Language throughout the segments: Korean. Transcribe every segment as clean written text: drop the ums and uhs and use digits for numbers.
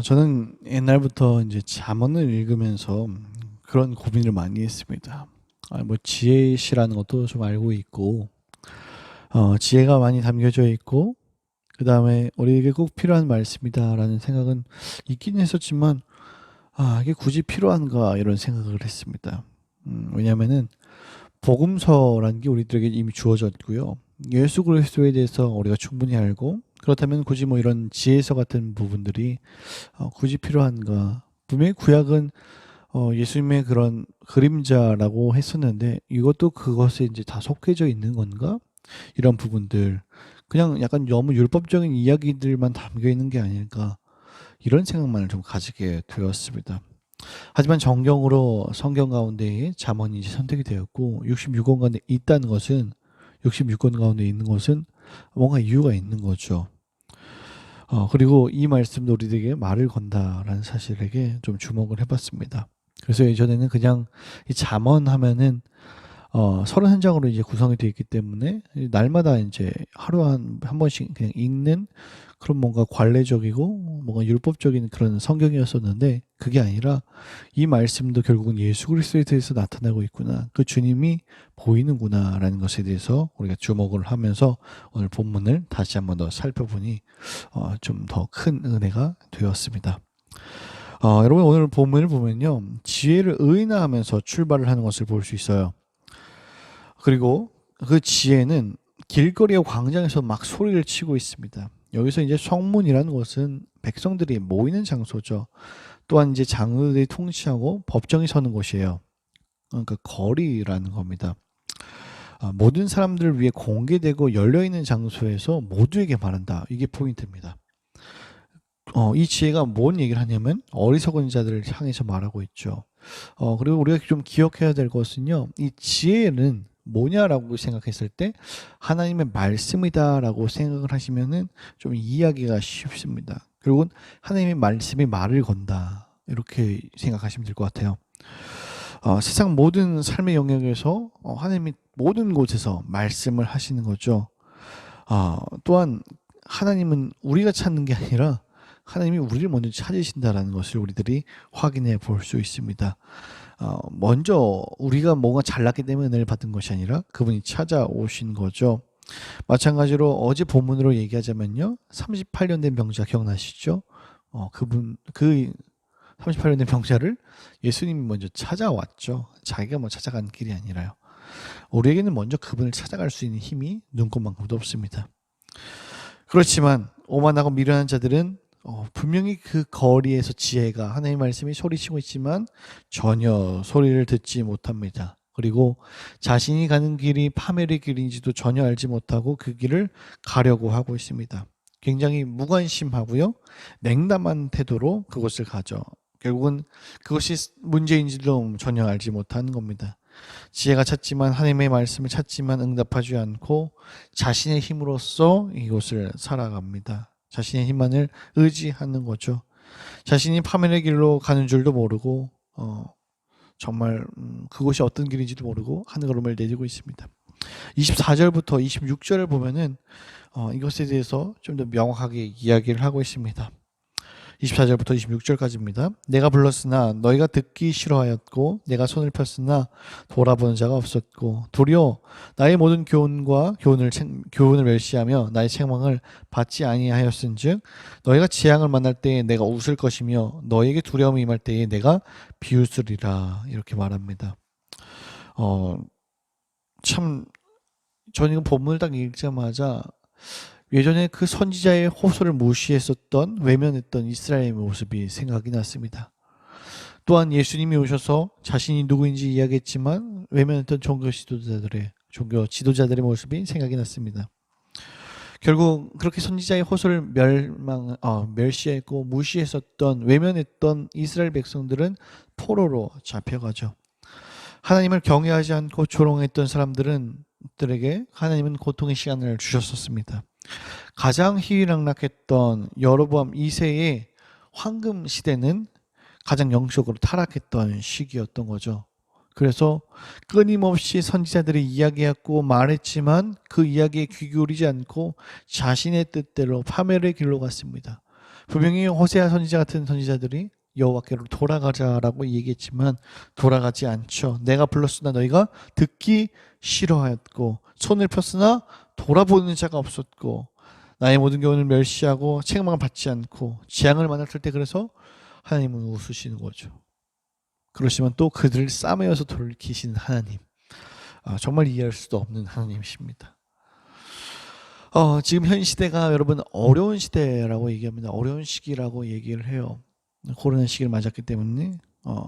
저는 옛날부터 이제 잠언을 읽으면서 그런 고민을 많이 했습니다. 뭐 지혜시라는 것도 좀 알고 있고, 지혜가 많이 담겨져 있고, 그 다음에 우리에게 꼭 필요한 말씀이다라는 생각은 있긴 했었지만, 이게 굳이 필요한가 이런 생각을 했습니다. 왜냐면은 복음서라는 게 우리들에게 이미 주어졌고요. 예수 그리스도에 대해서 우리가 충분히 알고, 그렇다면 굳이 뭐 이런 지혜서 같은 부분들이 굳이 필요한가? 분명히 구약은 예수님의 그런 그림자라고 했었는데 이것도 그것에 이제 다 속해져 있는 건가? 이런 부분들 그냥 약간 너무 율법적인 이야기들만 담겨 있는 게 아닐까? 이런 생각만을 좀 가지게 되었습니다. 하지만 정경으로 성경 가운데에 잠언이 이제 선택이 되었고 66권 가운데 있다는 것은 66권 가운데 있는 것은 뭔가 이유가 있는 거죠. 그리고 이 말씀도 우리에게 말을 건다라는 사실에게 좀 주목을 해봤습니다. 그래서 예전에는 그냥 이 잠언하면은 31장으로 이제 구성이 되어 있기 때문에 날마다 이제 하루 한 번씩 그냥 읽는 그런 뭔가 관례적이고 뭔가 율법적인 그런 성경이었었는데 그게 아니라 이 말씀도 결국은 예수 그리스도에 대해서 나타나고 있구나. 그 주님이 보이는구나라는 것에 대해서 우리가 주목을 하면서 오늘 본문을 다시 한번 더 살펴보니 좀 더 큰 은혜가 되었습니다. 여러분 오늘 본문을 보면요. 지혜를 의인화하면서 출발을 하는 것을 볼 수 있어요. 그리고 그 지혜는 길거리와 광장에서 막 소리를 치고 있습니다. 여기서 이제 성문이라는 것은 백성들이 모이는 장소죠. 또한 이제 장로들이 통치하고 법정이 서는 곳이에요. 그러니까 거리라는 겁니다. 모든 사람들을 위해 공개되고 열려있는 장소에서 모두에게 말한다. 이게 포인트입니다. 이 지혜가 뭔 얘기를 하냐면 어리석은 자들을 향해서 말하고 있죠. 그리고 우리가 좀 기억해야 될 것은요. 이 지혜는 뭐냐라고 생각했을 때 하나님의 말씀이다라고 생각을 하시면은 좀 이해하기가 쉽습니다. 결국은 하나님의 말씀이 말을 건다. 이렇게 생각하시면 될 것 같아요. 세상 모든 삶의 영역에서 하나님이 모든 곳에서 말씀을 하시는 거죠. 또한 하나님은 우리가 찾는 게 아니라 하나님이 우리를 먼저 찾으신다라는 것을 우리들이 확인해 볼 수 있습니다. 먼저 우리가 뭔가 잘났기 때문에 은혜를 받은 것이 아니라 그분이 찾아오신 거죠. 마찬가지로 어제 본문으로 얘기하자면요. 38년 된 병자 기억나시죠? 그 38년 된 병자를 예수님이 먼저 찾아왔죠. 자기가 뭐 찾아간 길이 아니라요. 우리에게는 먼저 그분을 찾아갈 수 있는 힘이 눈꽃만큼도 없습니다. 그렇지만 오만하고 미련한 자들은 분명히 그 거리에서 지혜가 하나님의 말씀이 소리치고 있지만 전혀 소리를 듣지 못합니다. 그리고 자신이 가는 길이 파멸의 길인지도 전혀 알지 못하고 그 길을 가려고 하고 있습니다. 굉장히 무관심하고요. 냉담한 태도로 그것을 가죠. 결국은 그것이 문제인지도 전혀 알지 못하는 겁니다. 지혜가 찾지만 하나님의 말씀을 찾지만 응답하지 않고 자신의 힘으로써 이곳을 살아갑니다. 자신의 힘만을 의지하는 거죠. 자신이 파멸의 길로 가는 줄도 모르고 정말 그곳이 어떤 길인지도 모르고 한 걸음을 내딛고 있습니다. 24절부터 26절을 보면은 이것에 대해서 좀 더 명확하게 이야기를 하고 있습니다. 24절부터 26절까지입니다. 내가 불렀으나 너희가 듣기 싫어하였고 내가 손을 폈으나 돌아보는 자가 없었고 도리어 나의 모든 교훈을 멸시하며 나의 책망을 받지 아니하였은즉 너희가 재앙을 만날 때에 내가 웃을 것이며 너희에게 두려움이 임할 때에 내가 비웃으리라 이렇게 말합니다. 참 저는 이거 본문을 딱 읽자마자 예전에 그 선지자의 호소를 무시했었던 외면했던 이스라엘의 모습이 생각이 났습니다. 또한 예수님이 오셔서 자신이 누구인지 이야기했지만 외면했던 종교 지도자들의 모습이 생각이 났습니다. 결국 그렇게 선지자의 호소를 멸시했고 무시했었던 외면했던 이스라엘 백성들은 포로로 잡혀가죠. 하나님을 경외하지 않고 조롱했던 사람들에게 하나님은 고통의 시간을 주셨었습니다. 가장 희위락락했던 여로보암 2세의 황금 시대는 가장 영적으로 타락했던 시기였던 거죠. 그래서 끊임없이 선지자들이 이야기했고 말했지만 그 이야기에 귀 기울이지 않고 자신의 뜻대로 파멸의 길로 갔습니다. 분명히 호세아 선지자 같은 선지자들이 여호와께로 돌아가자라고 얘기했지만 돌아가지 않죠. 내가 불렀으나 너희가 듣기 싫어하였고 손을 폈으나 돌아보는 자가 없었고 나의 모든 교훈을 멸시하고 책망을 받지 않고 재앙을 만났을 때 그래서 하나님은 웃으시는 거죠. 그러시면 또 그들을 싸매어서 돌이키시는 하나님. 정말 이해할 수도 없는 하나님이십니다. 지금 현 시대가 여러분 어려운 시대라고 얘기합니다. 어려운 시기라고 얘기를 해요. 코로나 시기를 맞았기 때문에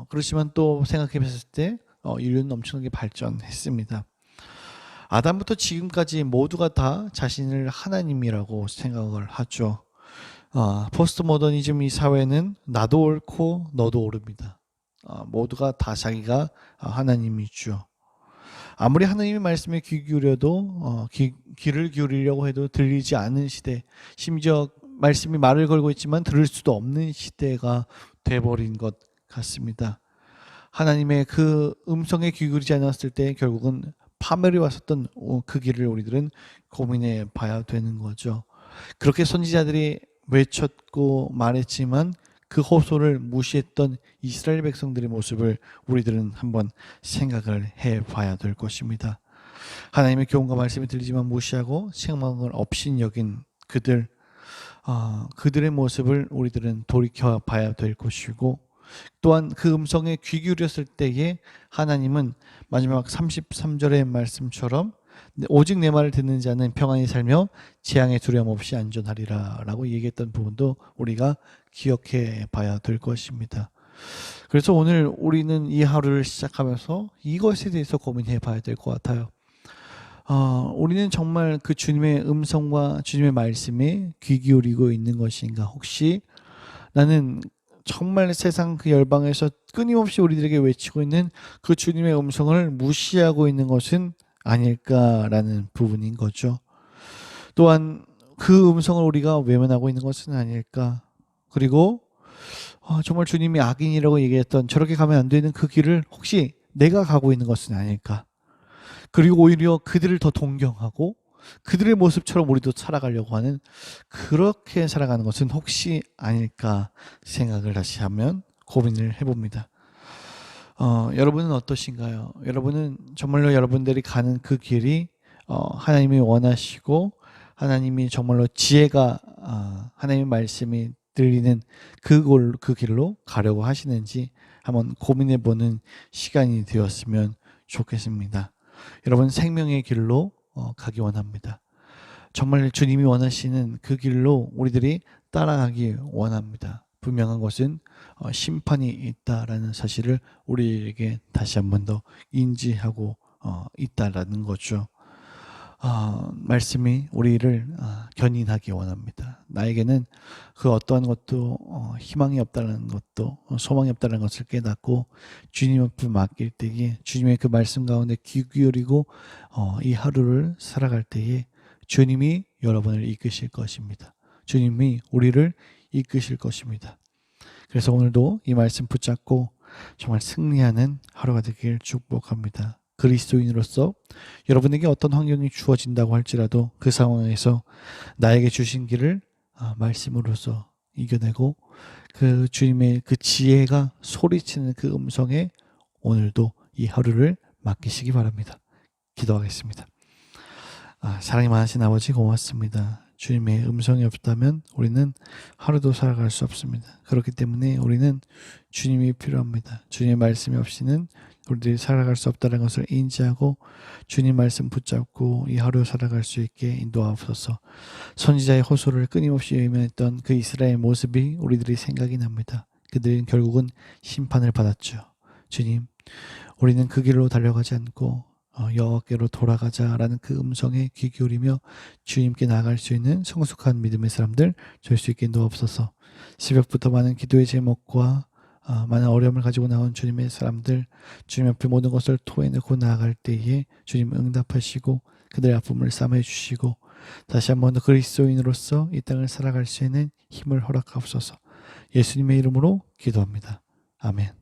그렇지만 또 생각해 봤을 때 인류는 엄청나게 발전했습니다. 아담부터 지금까지 모두가 다 자신을 하나님이라고 생각을 하죠. 포스트 모더니즘 이 사회는 나도 옳고 너도 옳습니다. 모두가 다 자기가 하나님이죠. 아무리 하나님의 말씀에 귀 기울여도 귀를 기울이려고 해도 들리지 않는 시대, 심지어 말씀이 말을 걸고 있지만 들을 수도 없는 시대가 돼버린 것 같습니다. 하나님의 그 음성에 귀 기울이지 않았을 때 결국은 파멸이 왔었던 그 길을 우리들은 고민해 봐야 되는 거죠. 그렇게 선지자들이 외쳤고 말했지만 그 호소를 무시했던 이스라엘 백성들의 모습을 우리들은 한번 생각을 해봐야 될 것입니다. 하나님의 교훈과 말씀이 들리지만 무시하고 책망을 없인 여긴 그들의 모습을 우리들은 돌이켜 봐야 될 것이고 또한 그 음성에 귀 기울였을 때에 하나님은 마지막 33절의 말씀처럼 오직 내 말을 듣는 자는 평안히 살며 재앙에 두려움 없이 안전하리라 라고 얘기했던 부분도 우리가 기억해 봐야 될 것입니다. 그래서 오늘 우리는 이 하루를 시작하면서 이것에 대해서 고민해 봐야 될 것 같아요. 우리는 정말 그 주님의 음성과 주님의 말씀에 귀 기울이고 있는 것인가? 혹시 나는 정말 세상 그 열방에서 끊임없이 우리들에게 외치고 있는 그 주님의 음성을 무시하고 있는 것은 아닐까라는 부분인 거죠. 또한 그 음성을 우리가 외면하고 있는 것은 아닐까. 그리고 정말 주님이 악인이라고 얘기했던 저렇게 가면 안 되는 그 길을 혹시 내가 가고 있는 것은 아닐까. 그리고 오히려 그들을 더 동경하고 그들의 모습처럼 우리도 살아가려고 하는 그렇게 살아가는 것은 혹시 아닐까 생각을 다시 한번 고민을 해봅니다. 여러분은 어떠신가요? 여러분은 정말로 여러분들이 가는 그 길이 하나님이 원하시고 하나님이 정말로 지혜가 하나님의 말씀이 들리는 그 길로 가려고 하시는지 한번 고민해보는 시간이 되었으면 좋겠습니다. 여러분 생명의 길로 가기 원합니다. 정말 주님이 원하시는 그 길로 우리들이 따라가기 원합니다. 분명한 것은 심판이 있다라는 사실을 우리에게 다시 한 번 더 인지하고 있다라는 거죠. 말씀이 우리를 견인하기 원합니다. 나에게는 그 어떠한 것도 희망이 없다는 것도 소망이 없다는 것을 깨닫고 주님 앞에 맡길 때에 주님의 그 말씀 가운데 귀 기울이고 이 하루를 살아갈 때에 주님이 여러분을 이끄실 것입니다. 주님이 우리를 이끄실 것입니다. 그래서 오늘도 이 말씀 붙잡고 정말 승리하는 하루가 되길 축복합니다. 그리스도인으로서 여러분에게 어떤 환경이 주어진다고 할지라도 그 상황에서 나에게 주신 길을 말씀으로서 이겨내고 그 주님의 그 지혜가 소리치는 그 음성에 오늘도 이 하루를 맡기시기 바랍니다. 기도하겠습니다. 사랑이 많으신 아버지 고맙습니다. 주님의 음성이 없다면 우리는 하루도 살아갈 수 없습니다. 그렇기 때문에 우리는 주님이 필요합니다. 주님의 말씀이 없이는 우리들이 살아갈 수 없다는 것을 인지하고 주님 말씀 붙잡고 이 하루 살아갈 수 있게 인도하옵소서. 선지자의 호소를 끊임없이 외면했던 그 이스라엘 모습이 우리들이 생각이 납니다. 그들은 결국은 심판을 받았죠. 주님, 우리는 그 길로 달려가지 않고 여호와께로 돌아가자라는 그 음성에 귀 기울이며 주님께 나아갈 수 있는 성숙한 믿음의 사람들 될 수 있게 인도하옵소서. 새벽부터 많은 기도의 제목과 많은 어려움을 가지고 나온 주님의 사람들 주님 앞에 모든 것을 토해내고 나아갈 때에 주님 응답하시고 그들의 아픔을 싸매해 주시고 다시 한 번 더 그리스도인으로서 이 땅을 살아갈 수 있는 힘을 허락하옵소서. 예수님의 이름으로 기도합니다. 아멘.